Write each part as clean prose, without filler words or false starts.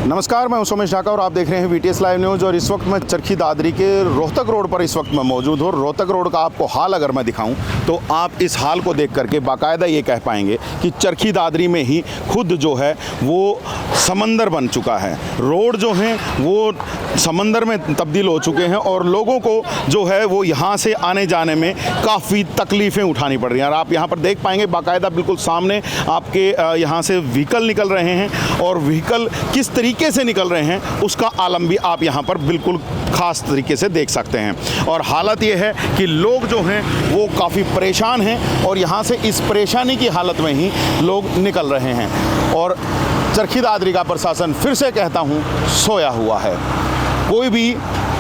नमस्कार, मैं सोमेश ढाका और आप देख रहे हैं वीटीएस लाइव न्यूज़। और इस वक्त मैं चरखी दादरी के रोहतक रोड पर इस वक्त मैं मौजूद हूँ। रोहतक रोड का आपको हाल अगर मैं दिखाऊं तो आप इस हाल को देख करके बाकायदा ये कह पाएंगे कि चरखी दादरी में ही खुद जो है वो समंदर बन चुका है। रोड जो हैं वो समंदर में तब्दील हो चुके हैं और लोगों को जो है वो यहाँ से आने जाने में काफ़ी तकलीफ़ें उठानी पड़ रही हैं। और आप यहाँ पर देख पाएंगे बाकायदा बिल्कुल सामने आपके यहाँ से व्हीकल निकल रहे हैं और व्हीकल किस तरीके से निकल रहे हैं उसका आलम भी आप यहाँ पर बिल्कुल ख़ास तरीके से देख सकते हैं। और हालत ये है कि लोग जो हैं वो काफ़ी परेशान हैं और यहाँ से इस परेशानी की हालत में ही लोग निकल रहे हैं। और चरखी दादरी का प्रशासन फिर से कहता हूँ सोया हुआ है। कोई भी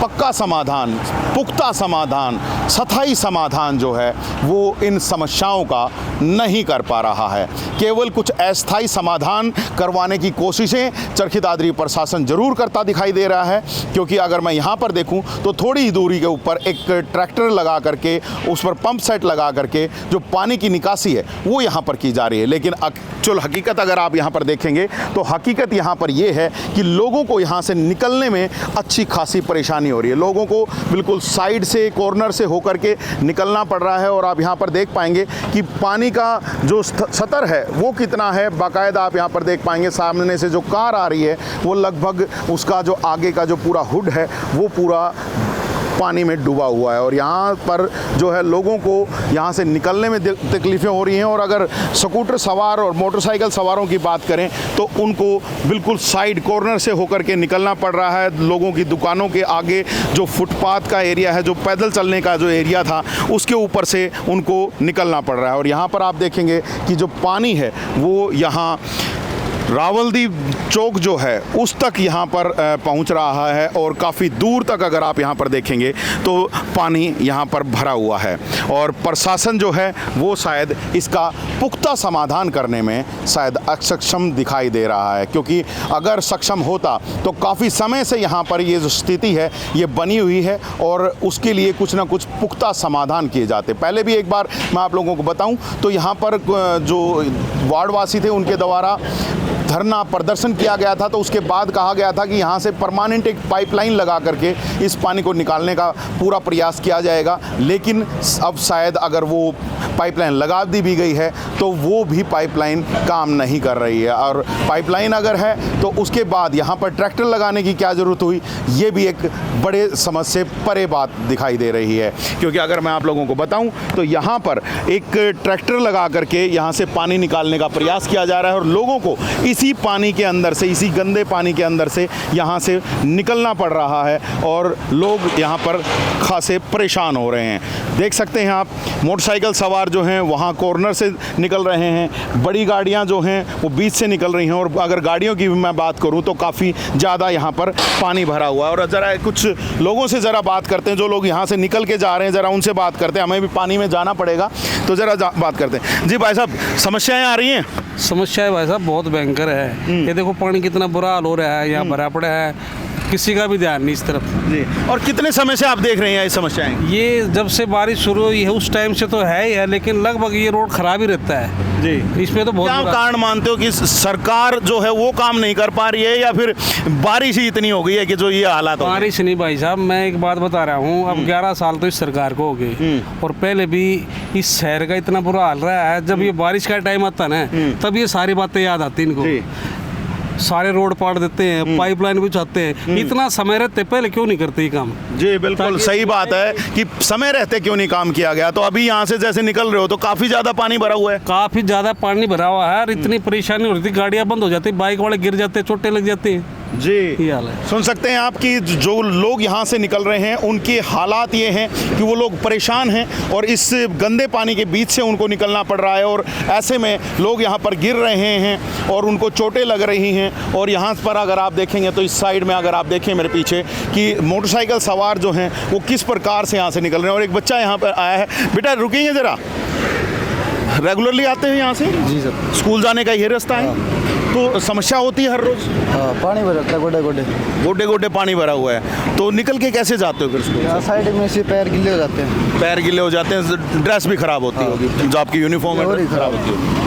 पक्का समाधान, पुख्ता समाधान, स्थायी समाधान जो है वो इन समस्याओं का नहीं कर पा रहा है। केवल कुछ अस्थायी समाधान करवाने की कोशिशें चरखी दादरी प्रशासन ज़रूर करता दिखाई दे रहा है। क्योंकि अगर मैं यहाँ पर देखूँ तो थोड़ी ही दूरी के ऊपर एक ट्रैक्टर लगा करके उस पर पंप सेट लगा करके जो पानी की निकासी है वो यहाँ पर की जा रही है। लेकिन एक्चुअल हकीकत अगर आप यहाँ पर देखेंगे तो हकीकत यहाँ पर ये है कि लोगों को यहाँ से निकलने में अच्छी खासी परेशानी हो रही है। लोगों को बिल्कुल साइड से, कॉर्नर से होकर के निकलना पड़ रहा है। और आप यहाँ पर देख पाएंगे कि पानी का जो स्तर है वो कितना है। बाकायदा आप यहाँ पर देख पाएंगे सामने से जो कार आ रही है वो लगभग उसका जो आगे का जो पूरा हुड है वो पूरा पानी में डूबा हुआ है। और यहाँ पर जो है लोगों को यहाँ से निकलने में तकलीफ़ें हो रही हैं। और अगर स्कूटर सवार और मोटरसाइकिल सवारों की बात करें तो उनको बिल्कुल साइड कॉर्नर से होकर के निकलना पड़ रहा है। लोगों की दुकानों के आगे जो फुटपाथ का एरिया है, जो पैदल चलने का जो एरिया था, उसके ऊपर से उनको निकलना पड़ रहा है। और यहाँ पर आप देखेंगे कि जो पानी है वो यहाँ रावलदी चौक जो है उस तक यहाँ पर पहुँच रहा है। और काफ़ी दूर तक अगर आप यहाँ पर देखेंगे तो पानी यहाँ पर भरा हुआ है। और प्रशासन जो है वो शायद इसका पुख्ता समाधान करने में शायद असक्षम दिखाई दे रहा है। क्योंकि अगर सक्षम होता तो काफ़ी समय से यहाँ पर ये जो स्थिति है ये बनी हुई है और उसके लिए कुछ ना कुछ पुख्ता समाधान किए जाते। पहले भी एक बार मैं आप लोगों को बताऊँ तो यहाँ पर जो वार्डवासी थे उनके द्वारा धरना प्रदर्शन किया गया था। तो उसके बाद कहा गया था कि यहाँ से परमानेंट एक पाइपलाइन लगा करके इस पानी को निकालने का पूरा प्रयास किया जाएगा। लेकिन अब शायद अगर वो पाइपलाइन लगा दी भी गई है तो वो भी पाइपलाइन काम नहीं कर रही है। और पाइपलाइन अगर है तो उसके बाद यहाँ पर ट्रैक्टर लगाने की क्या ज़रूरत हुई, ये भी एक बड़े समझ से परे बात दिखाई दे रही है। क्योंकि अगर मैं आप लोगों को बताऊँ तो यहाँ पर एक ट्रैक्टर लगा करके यहाँ से पानी निकालने का प्रयास किया जा रहा है और लोगों को इसी पानी के अंदर से, इसी गंदे पानी के अंदर से यहाँ से निकलना पड़ रहा है। और लोग यहाँ पर खासे परेशान हो रहे हैं। देख सकते हैं आप मोटरसाइकिल सवार जो हैं वहाँ कॉर्नर से निकल रहे हैं, बड़ी गाड़ियाँ जो हैं वो बीच से निकल रही हैं। और अगर गाड़ियों की भी मैं बात करूँ तो काफ़ी ज़्यादा यहाँ पर पानी भरा हुआ है। और ज़रा कुछ लोगों से ज़रा बात करते हैं, जो लोग यहाँ से निकल के जा रहे हैं, ज़रा उनसे बात करते हैं। हमें भी पानी में जाना पड़ेगा तो ज़रा बात करते हैं। जी भाई साहब, समस्याएँ आ रही हैं? समस्या भाई साहब बहुत भयंकर है। ये देखो पानी कितना बुरा हाल हो रहा है, यहाँ भरा पड़ा है, किसी का भी ध्यान नहीं इस तरफ जी। और कितने समय से आप देख रहे हैं ये समस्याएं? ये जब से बारिश शुरू हुई है उस टाइम से तो है ही है, लेकिन लगभग ये रोड खराब ही रहता है जी। इसमें तो बहुत क्या कारण मानते हो कि सरकार जो है वो काम नहीं कर पा रही है या फिर बारिश ही इतनी हो गई है कि जो ये हालात? बारिश नहीं भाई साहब, मैं एक बात बता रहा हूँ, अब 11 साल तो इस सरकार को हो गए और पहले भी इस शहर का इतना बुरा हाल रहा है। जब ये बारिश का टाइम आता ना तब ये सारी बातें याद आती इनको। सारे रोड पाड़ देते हैं, पाइपलाइन बिछाते हैं। इतना समय रहते पहले क्यों नहीं करते ये काम? जी बिल्कुल सही बात है कि समय रहते क्यों नहीं काम किया गया। तो अभी यहाँ से जैसे निकल रहे हो तो काफी ज्यादा पानी भरा हुआ है। काफी ज्यादा पानी भरा हुआ है और इतनी परेशानी हो रही थी, गाड़ियां बंद हो जाती, बाइक वाले गिर जाते, चोटें लग जाती हैं जी। ये हाल है। सुन सकते हैं आप कि जो लोग यहाँ से निकल रहे हैं उनके हालात ये हैं कि वो लोग परेशान हैं और इस गंदे पानी के बीच से उनको निकलना पड़ रहा है। और ऐसे में लोग यहाँ पर गिर रहे हैं और उनको चोटें लग रही हैं। और यहाँ पर अगर आप देखेंगे तो इस साइड में अगर आप देखें मेरे पीछे कि मोटरसाइकिल सवार जो हैं वो किस प्रकार से यहाँ से निकल रहे हैं। और एक बच्चा यहाँ पर आया है। बेटा रुकेंगे ज़रा, रेगुलरली आते हैं यहाँ से? जी सर। स्कूल जाने का ये रास्ता है? तो समस्या होती है हर रोज? हाँ, पानी भरा रहता है, गोडे गोडे पानी भरा हुआ है। तो निकल के कैसे जाते हो फिर स्कूल? साइड में से पैर गिले हो जाते हैं। पैर गिले हो जाते हैं, ड्रेस भी खराब होती होगी, जो आपकी यूनिफॉर्म है खराब होती होगी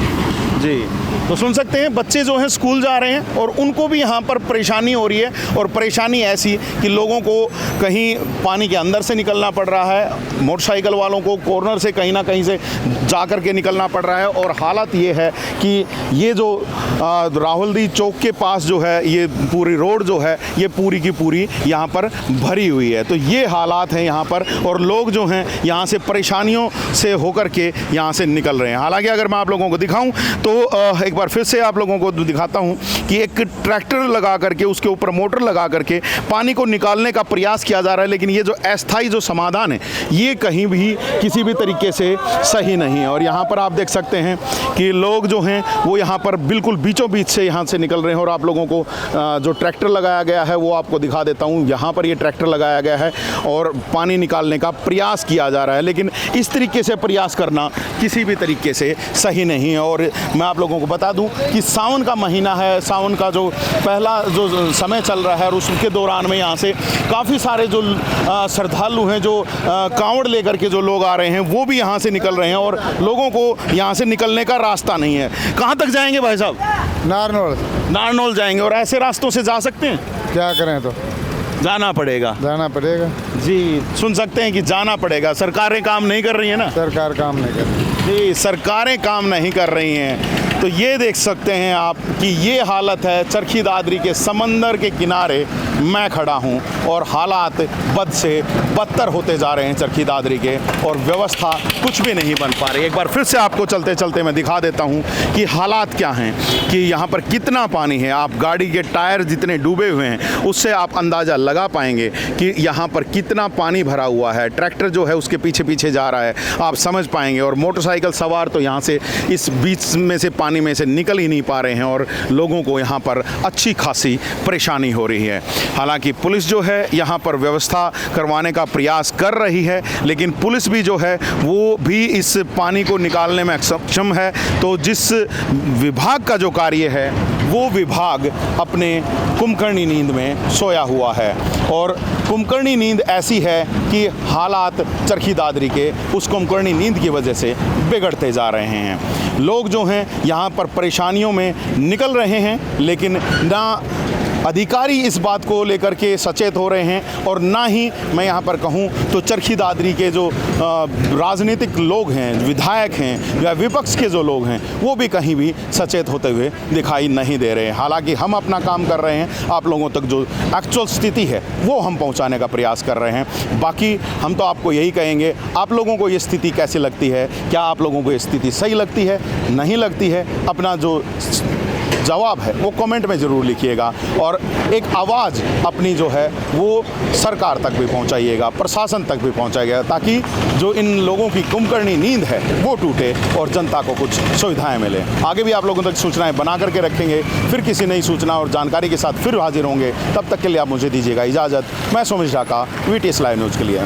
जी। तो सुन सकते हैं बच्चे जो हैं स्कूल जा रहे हैं और उनको भी यहाँ पर परेशानी हो रही है, और परेशानी ऐसी कि लोगों को कहीं पानी के अंदर से निकलना पड़ रहा है, मोटरसाइकिल वालों को कॉर्नर से कहीं ना कहीं से जा कर के निकलना पड़ रहा है। और हालत ये है कि ये जो राहुलदी चौक के पास जो है ये पूरी रोड जो है ये पूरी की पूरी यहाँ पर भरी हुई है। तो ये हालात हैं यहाँ पर, और लोग जो हैं यहाँ से परेशानियों से होकर के यहाँ से निकल रहे हैं। हालांकि अगर मैं आप लोगों को दिखाऊं तो एक बार फिर से आप लोगों को दिखाता हूं कि एक ट्रैक्टर लगा करके उसके ऊपर मोटर लगा करके पानी को निकालने का प्रयास किया जा रहा है, लेकिन ये जो अस्थायी जो समाधान है ये कहीं भी किसी भी तरीके से सही नहीं है। और यहाँ पर आप देख सकते हैं कि लोग जो हैं वो यहाँ पर बिल्कुल बीचों बीच से यहाँ से निकल रहे हैं। और आप लोगों को जो ट्रैक्टर लगाया गया है वो आपको दिखा देता हूँ। यहाँ पर ये ट्रैक्टर लगाया गया है और पानी निकालने का प्रयास किया जा रहा है, लेकिन इस तरीके से प्रयास करना किसी भी तरीके से सही नहीं है। और मैं आप लोगों को बता दूं कि सावन का महीना है, सावन का जो पहला जो समय चल रहा है और उसके दौरान में यहाँ से काफ़ी सारे जो श्रद्धालु हैं, जो कांवड़ लेकर के जो लोग आ रहे हैं वो भी यहाँ से निकल रहे हैं, और लोगों को यहाँ से निकलने का रास्ता नहीं है। कहाँ तक जाएंगे भाई साहब? नारनौल जाएंगे। और ऐसे रास्तों से जा सकते हैं? क्या करें, तो जाना पड़ेगा जी। सुन सकते हैं कि जाना पड़ेगा। सरकारें काम नहीं कर रही हैं ना, सरकार काम नहीं कर रही जी, सरकारें काम नहीं कर रही हैं। तो ये देख सकते हैं आप कि ये हालत है चरखी दादरी के समंदर के किनारे मैं खड़ा हूँ, और हालात बद से बदतर होते जा रहे हैं चरखी दादरी के, और व्यवस्था कुछ भी नहीं बन पा रही। एक बार फिर से आपको चलते चलते मैं दिखा देता हूँ कि हालात क्या हैं, कि यहाँ पर कितना पानी है। आप गाड़ी के टायर जितने डूबे हुए हैं उससे आप अंदाज़ा लगा पाएंगे कि यहाँ पर कितना पानी भरा हुआ है। ट्रैक्टर जो है उसके पीछे पीछे जा रहा है, आप समझ पाएंगे। और मोटरसाइकिल सवार तो यहाँ से इस बीच में से पानी में से निकल ही नहीं पा रहे हैं, और लोगों को यहाँ पर अच्छी खासी परेशानी हो रही है। हालांकि पुलिस जो है यहाँ पर व्यवस्था करवाने का प्रयास कर रही है, लेकिन पुलिस भी जो है वो भी इस पानी को निकालने में सक्षम है। तो जिस विभाग का जो कार्य है वो विभाग अपने कुंभकर्णी नींद में सोया हुआ है, और कुंभकर्णी नींद ऐसी है कि हालात चरखी दादरी के उस कुंभकर्णी नींद की वजह से बिगड़ते जा रहे हैं। लोग जो हैं यहाँ पर परेशानियों में निकल रहे हैं, लेकिन ना अधिकारी इस बात को लेकर के सचेत हो रहे हैं, और ना ही मैं यहाँ पर कहूँ तो चरखी दादरी के जो राजनीतिक लोग हैं, विधायक हैं या विपक्ष के जो लोग हैं वो भी कहीं भी सचेत होते हुए दिखाई नहीं दे रहे हैं। हालांकि हम अपना काम कर रहे हैं, आप लोगों तक जो एक्चुअल स्थिति है वो हम पहुँचाने का प्रयास कर रहे हैं। बाकी हम तो आपको यही कहेंगे, आप लोगों को ये स्थिति कैसी लगती है? क्या आप लोगों को ये स्थिति सही लगती है, नहीं लगती है? अपना जो जवाब है वो कमेंट में ज़रूर लिखिएगा, और एक आवाज़ अपनी जो है वो सरकार तक भी पहुंचाइएगा, प्रशासन तक भी पहुंचाइएगा, ताकि जो इन लोगों की कुंभकर्णी नींद है वो टूटे और जनता को कुछ सुविधाएं मिले। आगे भी आप लोगों तक सूचनाएं बना करके रखेंगे, फिर किसी नई सूचना और जानकारी के साथ फिर हाजिर होंगे। तब तक के लिए आप मुझे दीजिएगा इजाज़त। मैं Somesh Dhaka, VTS live news के लिए।